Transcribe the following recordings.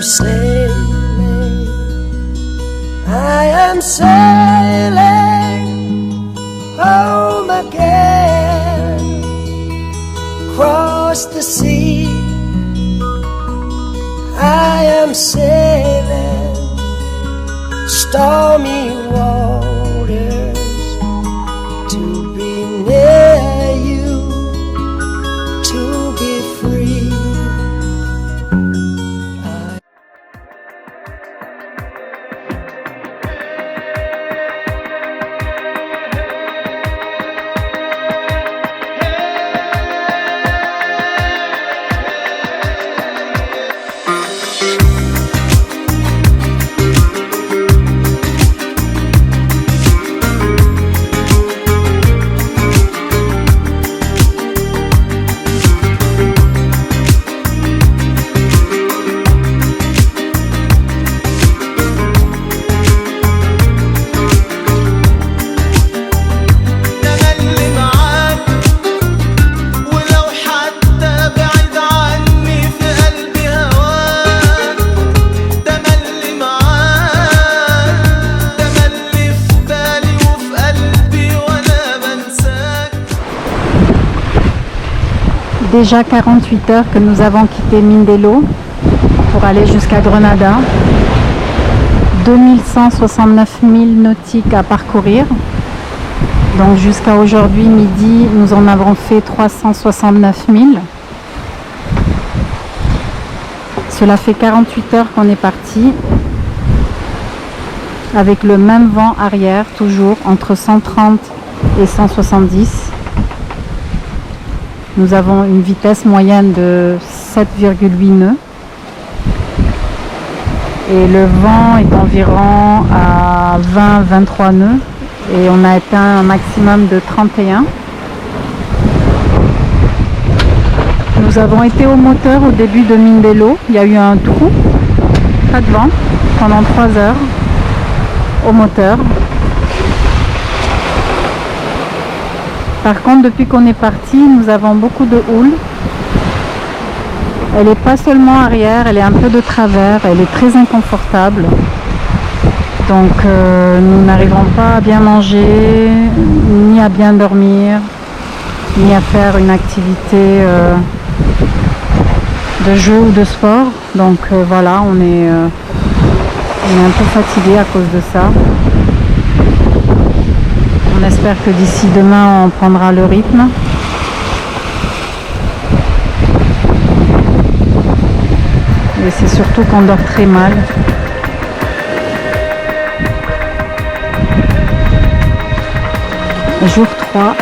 sailing, I am sailing home again, across the sea. I am sailing stormy waters to be near you, to be free. Déjà 48 heures que nous avons quitté Mindelo pour aller jusqu'à Grenada. 2169 milles nautiques à parcourir. Donc jusqu'à aujourd'hui midi, nous en avons fait 369 000. Cela fait 48 heures qu'on est parti avec le même vent arrière, toujours entre 130 et 170. Nous avons une vitesse moyenne de 7,8 nœuds et le vent est environ à 20-23 nœuds et on a atteint un maximum de 31. Nous avons été au moteur au début de Mindelo. Il y a eu un trou, pas de vent, pendant 3 heures au moteur. Par contre, depuis qu'on est parti, nous avons beaucoup de houle. Elle n'est pas seulement arrière, elle est un peu de travers, elle est très inconfortable. Donc nous n'arrivons pas à bien manger, ni à bien dormir, ni à faire une activité de jeu ou de sport. Donc voilà, on est un peu fatigué à cause de ça. On espère que d'ici demain on prendra le rythme. Et c'est surtout qu'on dort très mal. Jour 3,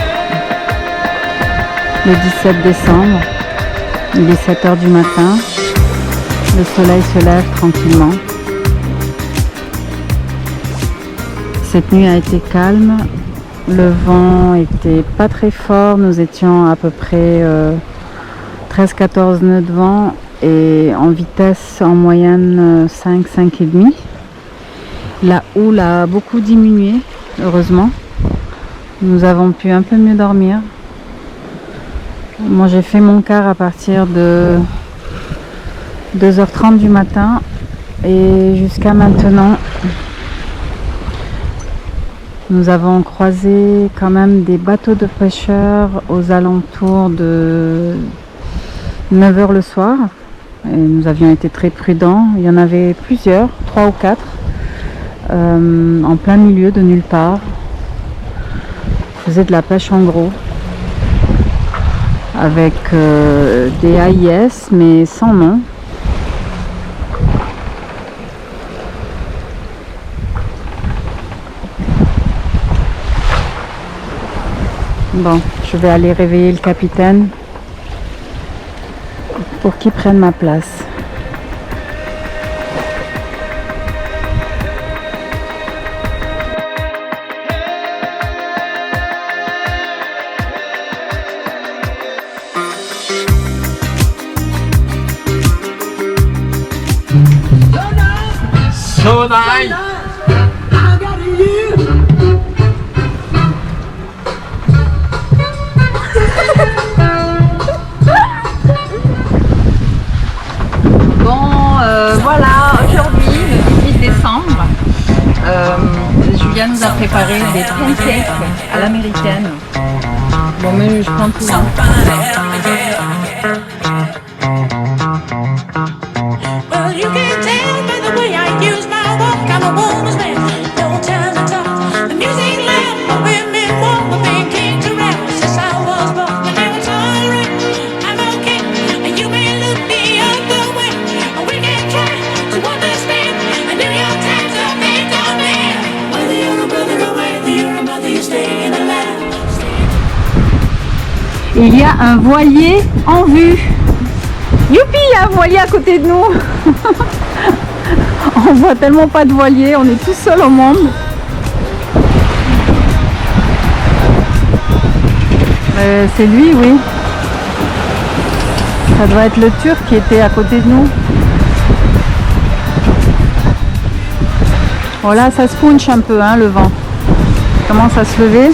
le 17 décembre, il est 7 h du matin. Le soleil se lève tranquillement. Cette nuit a été calme. Le vent était pas très fort, nous étions à peu près 13-14 nœuds de vent et en vitesse en moyenne 5-5,5. La houle a beaucoup diminué, heureusement. Nous avons pu un peu mieux dormir. Moi j'ai fait mon quart à partir de 2h30 du matin et jusqu'à maintenant. Nous avons croisé quand même des bateaux de pêcheurs aux alentours de 9 h le soir. Et nous avions été très prudents. Il y en avait plusieurs, 3 ou 4, en plein milieu de nulle part. Ils faisaient de la pêche en gros, avec des AIS mais sans nom. Bon, je vais aller réveiller le capitaine pour qu'il prenne ma place. So nice. Bon, voilà, préparer des pancakes à l'américaine. Bon, mais je prends tout. Hein. Well, you can tell by the way I use my walk. I'm a woman's man, no time to talk. The music loud, my women walk, my big kings around since I was born. But now it's alright, I'm okay, and you may look the other way. And we can try to understand the New York Times of make a man. Whether you're a brother or whether you're a mother, you're staying alive. Il y a un voilier en vue. Youpi, il y a un voilier à côté de nous. On voit tellement pas de voilier, on est tout seul au monde. C'est lui, oui. Ça doit être le Turc qui était à côté de nous. Voilà, ça se punch un peu, hein, le vent. Il commence à se lever.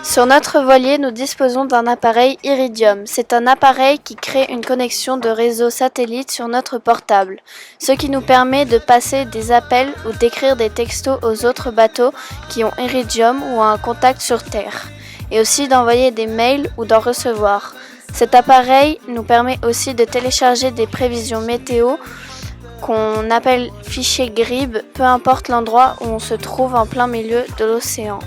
Sur notre voilier, nous disposons d'un appareil Iridium. C'est un appareil qui crée une connexion de réseau satellite sur notre portable, ce qui nous permet de passer des appels ou d'écrire des textos aux autres bateaux qui ont Iridium ou un contact sur Terre, et aussi d'envoyer des mails ou d'en recevoir. Cet appareil nous permet aussi de télécharger des prévisions météo qu'on appelle fichiers GRIB, peu importe l'endroit où on se trouve en plein milieu de l'océan.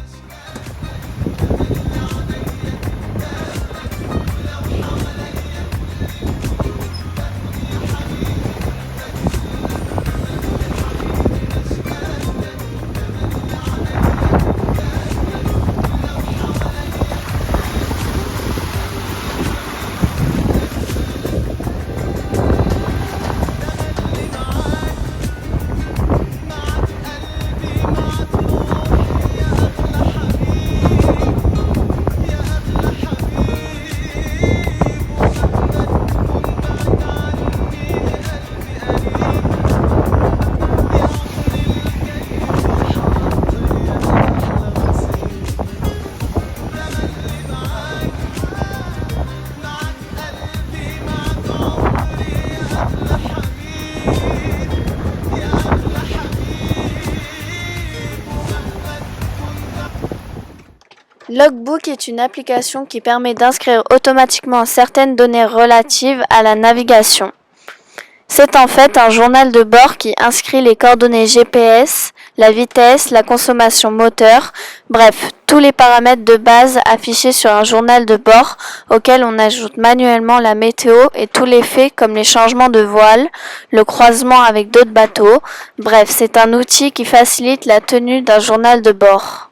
Logbook est une application qui permet d'inscrire automatiquement certaines données relatives à la navigation. C'est en fait un journal de bord qui inscrit les coordonnées GPS, la vitesse, la consommation moteur, bref, tous les paramètres de base affichés sur un journal de bord auquel on ajoute manuellement la météo et tous les faits comme les changements de voile, le croisement avec d'autres bateaux. Bref, c'est un outil qui facilite la tenue d'un journal de bord.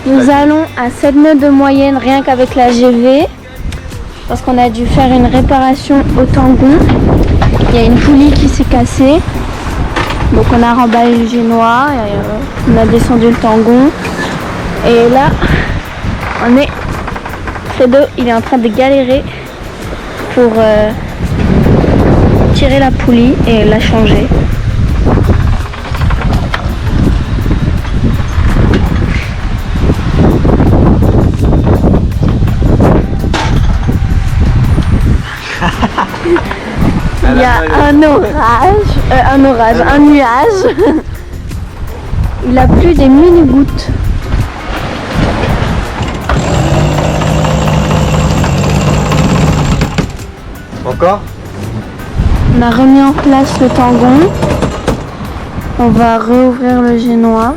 Nous allons à 7 nœuds de moyenne rien qu'avec la GV parce qu'on a dû faire une réparation au tangon. Il y a une poulie qui s'est cassée, donc on a remballé le génois, on a descendu le tangon et là on est Fredo, il est en train de galérer pour tirer la poulie et la changer. Il y a un nuage. Il a plu des mini-gouttes. Encore? On a remis en place le tangon. On va réouvrir le génois.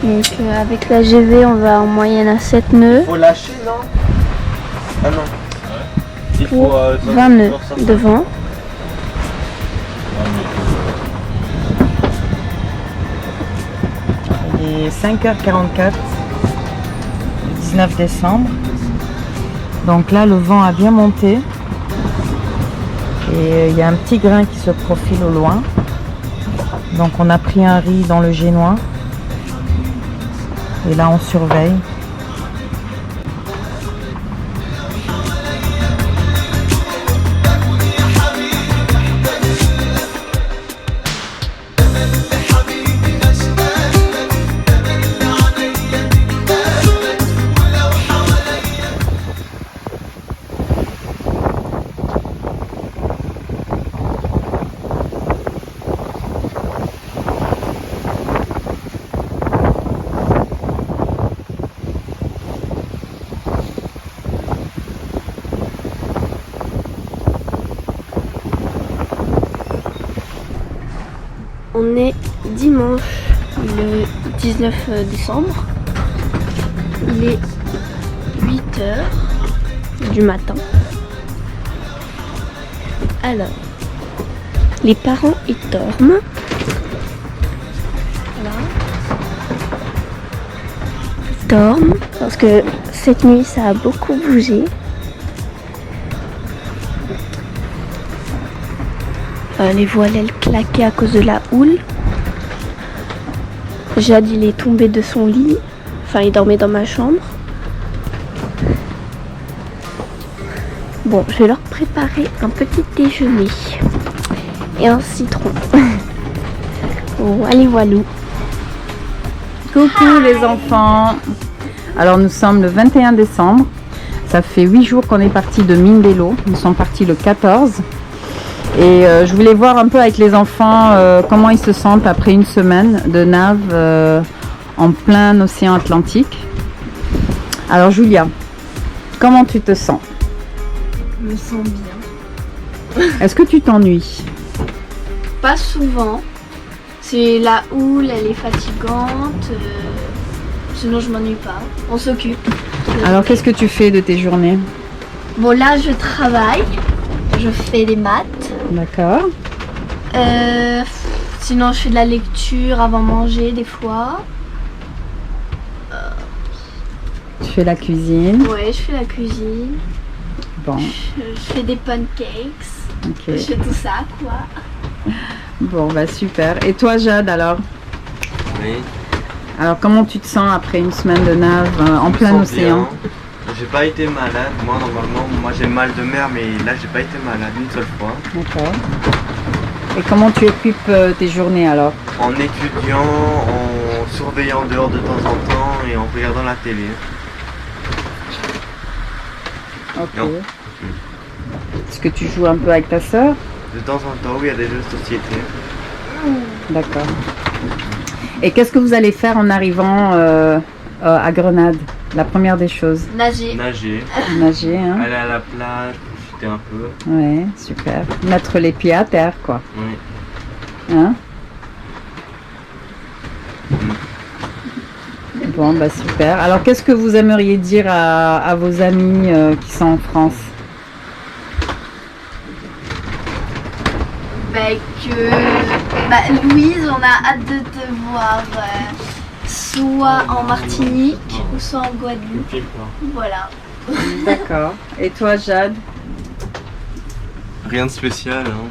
Donc avec la GV, on va en moyenne à 7 nœuds. Faut lâcher, non? Ah non. Il faut 20 nœuds devant. Il est 5h44, le 19 décembre. Donc là, le vent a bien monté. Et il y a un petit grain qui se profile au loin. Donc on a pris un riz dans le génois. Et là, on surveille. On est dimanche, le 19 décembre. Il est 8h du matin. Alors, les parents ils dorment. Voilà. Ils dorment parce que cette nuit ça a beaucoup bougé. Les voiles elles claquaient à cause de la houle. Jade il est tombé de son lit. Enfin il dormait dans ma chambre. Bon, je vais leur préparer un petit déjeuner. Et un citron. Bon, allez voilou. Coucou les enfants. Alors nous sommes le 21 décembre. Ça fait 8 jours qu'on est parti de Mindelo. Nous sommes partis le 14. Et je voulais voir un peu avec les enfants comment ils se sentent après une semaine de nave en plein océan Atlantique. Alors Julia, comment tu te sens? Je me sens bien. Est-ce que tu t'ennuies? Pas souvent. C'est la houle, elle est fatigante. Sinon je m'ennuie pas. On s'occupe. Alors qu'est-ce que tu fais de tes journées? Bon là je travaille. Je fais des maths. D'accord. Sinon je fais de la lecture avant manger des fois. Tu fais la cuisine. Ouais, je fais la cuisine. Bon, Je fais des pancakes. ok. Je fais tout ça quoi. Bon, bah super. Et toi Jade alors? Oui. Alors comment tu te sens après une semaine de nave en Je me plein sens océan? bien. J'ai pas été malade. Moi normalement, j'ai mal de mer, mais là j'ai pas été malade une seule fois. D'accord. Et comment tu occupes tes journées alors? En étudiant, en surveillant dehors de temps en temps et en regardant la télé. Ok. Non. Est-ce que tu joues un peu avec ta sœur? De temps en temps, oui, il y a des jeux de société. D'accord. Et qu'est-ce que vous allez faire en arrivant à Grenade? La première des choses. Nager. Nager, Nager, hein? aller à la plage, profiter un peu. Ouais, super. Mettre les pieds à terre, quoi. Oui. Hein? Bon, bah super. Alors, qu'est-ce que vous aimeriez dire à vos amis qui sont en France? Louise, on a hâte de te voir soit en Martinique ou soit en Guadeloupe. Voilà. D'accord. Et toi, Jade? Rien de spécial, hein.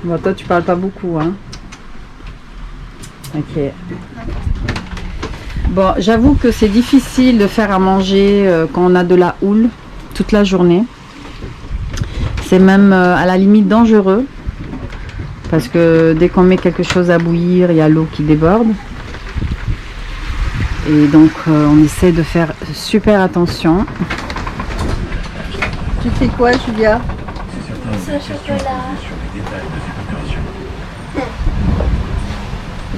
Bon, toi, tu parles pas beaucoup, hein? Ok. Bon, j'avoue que c'est difficile de faire à manger quand on a de la houle toute la journée. C'est même à la limite dangereux. Parce que dès qu'on met quelque chose à bouillir, il y a l'eau qui déborde. Et donc on essaie de faire super attention. Tu fais quoi, Julia?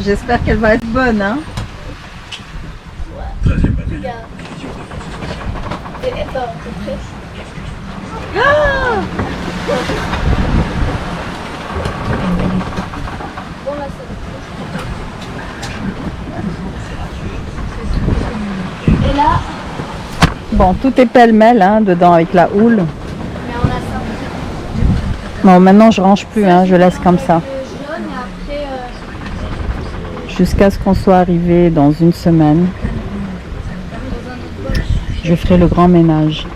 J'espère qu'elle va être bonne, hein? Ah! Et là, Bon, tout est pêle-mêle hein, dedans avec la houle. mais on a ça. Bon, maintenant je range plus, hein, je laisse comme ça. Le jaune et après, Jusqu'à ce qu'on soit arrivé dans une semaine. Je ferai le grand ménage.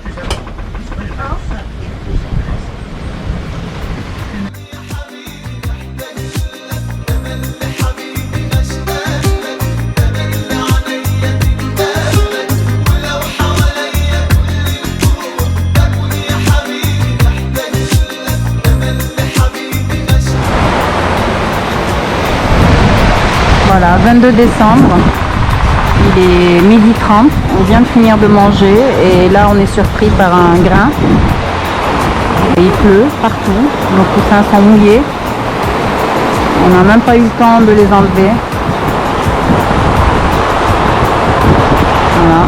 Voilà, 22 décembre, il est 12h30, on vient de finir de manger et là on est surpris par un grain. Et il pleut partout, nos coussins sont mouillés. On n'a même pas eu le temps de les enlever. Voilà.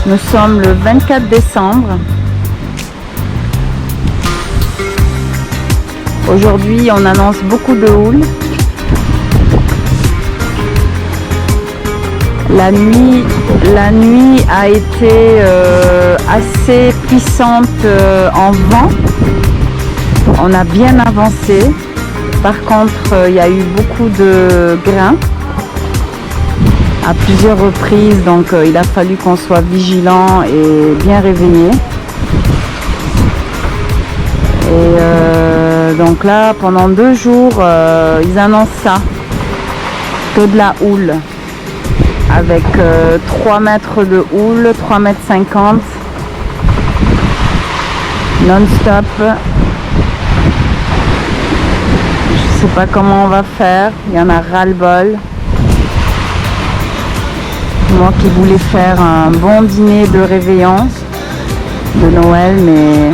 Nous sommes le 24 décembre. Aujourd'hui, on annonce beaucoup de houle. La nuit a été assez puissante en vent. On a bien avancé. Par contre, il y a eu beaucoup de grains à plusieurs reprises, donc il a fallu qu'on soit vigilant et bien réveillé. Et donc là, pendant 2 jours, ils annoncent ça, que de la houle, avec 3 mètres de houle, 3 mètres 50, non-stop. Je sais pas comment on va faire, il y en a ras-le-bol. Moi qui voulais faire un bon dîner de réveillon de Noël, mais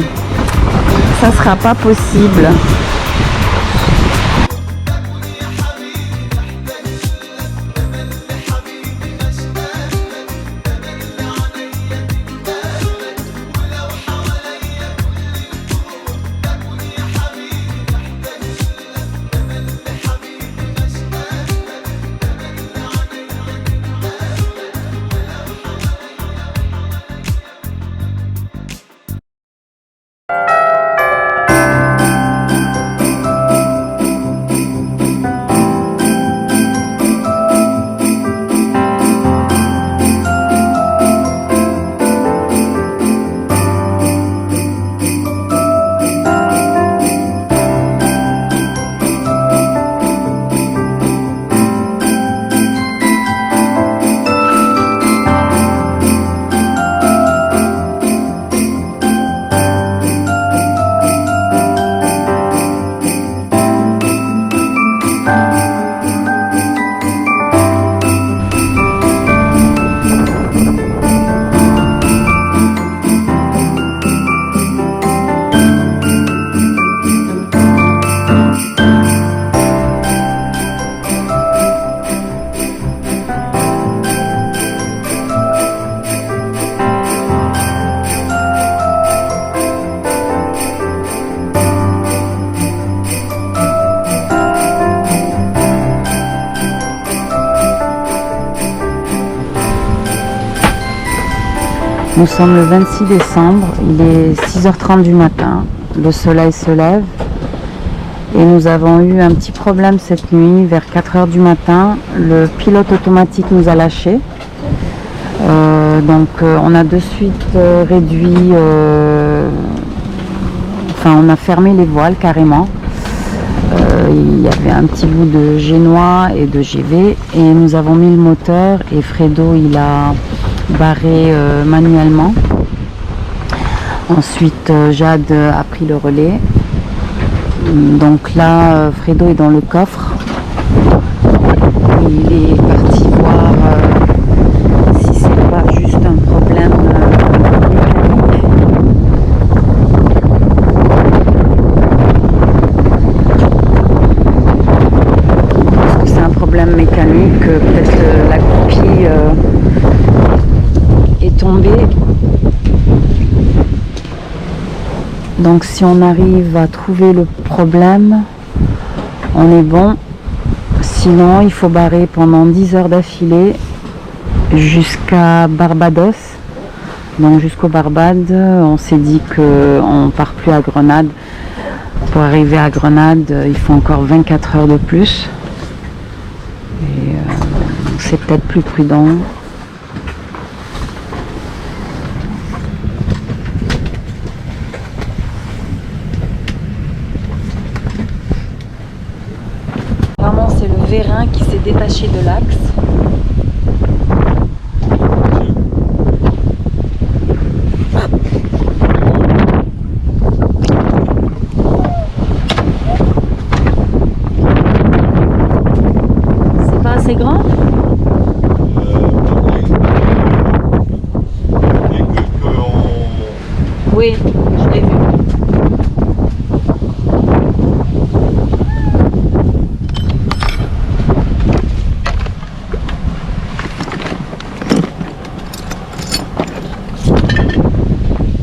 ça sera pas possible. Nous sommes le 26 décembre, il est 6h30 du matin, le soleil se lève et nous avons eu un petit problème cette nuit vers 4h du matin. Le pilote automatique nous a lâchés. On a de suite réduit, on a fermé les voiles carrément. Il y avait un petit bout de génois et de GV et nous avons mis le moteur et Fredo il a barré manuellement. Ensuite Jade a pris le relais. Donc là Fredo est dans le coffre. Il est parti voir si c'est pas juste un problème mécanique. Mécanique, peut-être la goupille est tombée. Donc si on arrive à trouver le problème, on est bon. Sinon il faut barrer pendant 10 heures d'affilée jusqu'à Barbados. Donc jusqu'au Barbade, on s'est dit qu'on ne part plus à Grenade. Pour arriver à Grenade, il faut encore 24 heures de plus. Et c'est peut-être plus prudent. Vraiment, c'est le vérin qui s'est détaché de l'axe. C'est grand? Oui, je l'ai vu.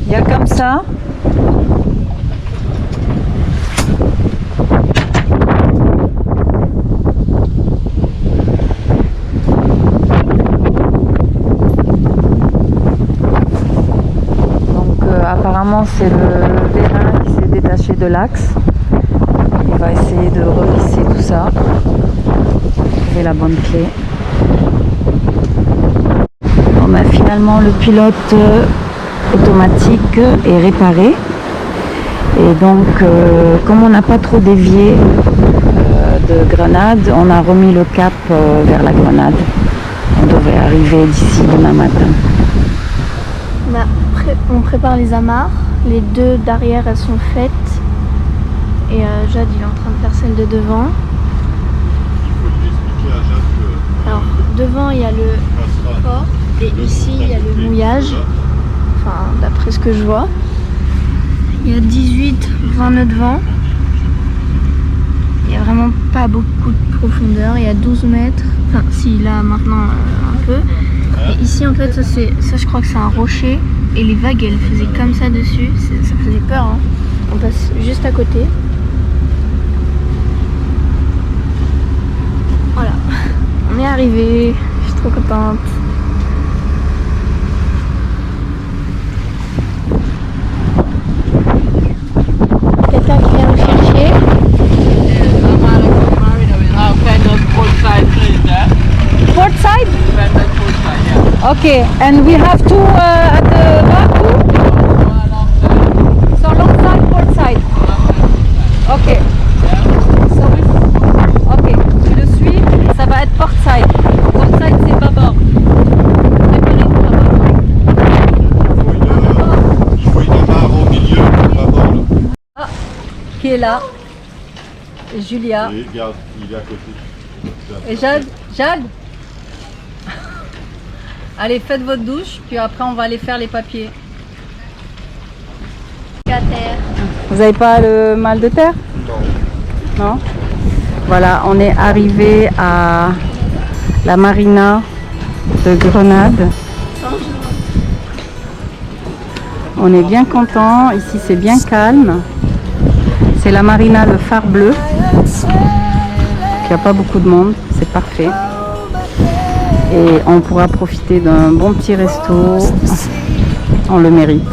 Il y a comme ça. Apparemment c'est le vérin qui s'est détaché de l'axe. Il va essayer de revisser tout ça. Trouver la bonne clé. Bon, finalement le pilote automatique est réparé. Et donc comme on n'a pas trop dévié de Grenade, on a remis le cap vers la Grenade. On devrait arriver d'ici demain matin. On prépare les amarres, les deux d'arrière elles sont faites et Jade il est en train de faire celle de devant. Il faut lui expliquer à Jade que... Alors devant il y a le port et ici il y a le mouillage, enfin d'après ce que je vois. Il y a 18-20 nœuds de vent, il n'y a vraiment pas beaucoup de profondeur, il y a 12 mètres, enfin si là maintenant un peu. Et ici en fait ça je crois que c'est un rocher. Et les vagues elles faisaient comme ça dessus, ça faisait peur hein. On passe juste à côté. Voilà, on est arrivé, je suis trop contente. Quelqu'un qui vient nous chercher. Port side? Okay, and we have two at the back too? So long side, port side. Okay. Ok, tu le suis, ça va être port side. Port side c'est bâbord. Préparez-vous là-bas. Il faut une amarre au milieu, bâbord là. Ah, qui est là? Julia. Et regarde, il est à côté. Et Jade? Jade? Allez, faites votre douche, puis après on va aller faire les papiers. Vous n'avez pas le mal de terre? Non. Non? Voilà, on est arrivé à la marina de Grenade. On est bien content, ici c'est bien calme. C'est la marina Le Phare Bleu. Il n'y a pas beaucoup de monde, c'est parfait. Et on pourra profiter d'un bon petit resto, on le mérite.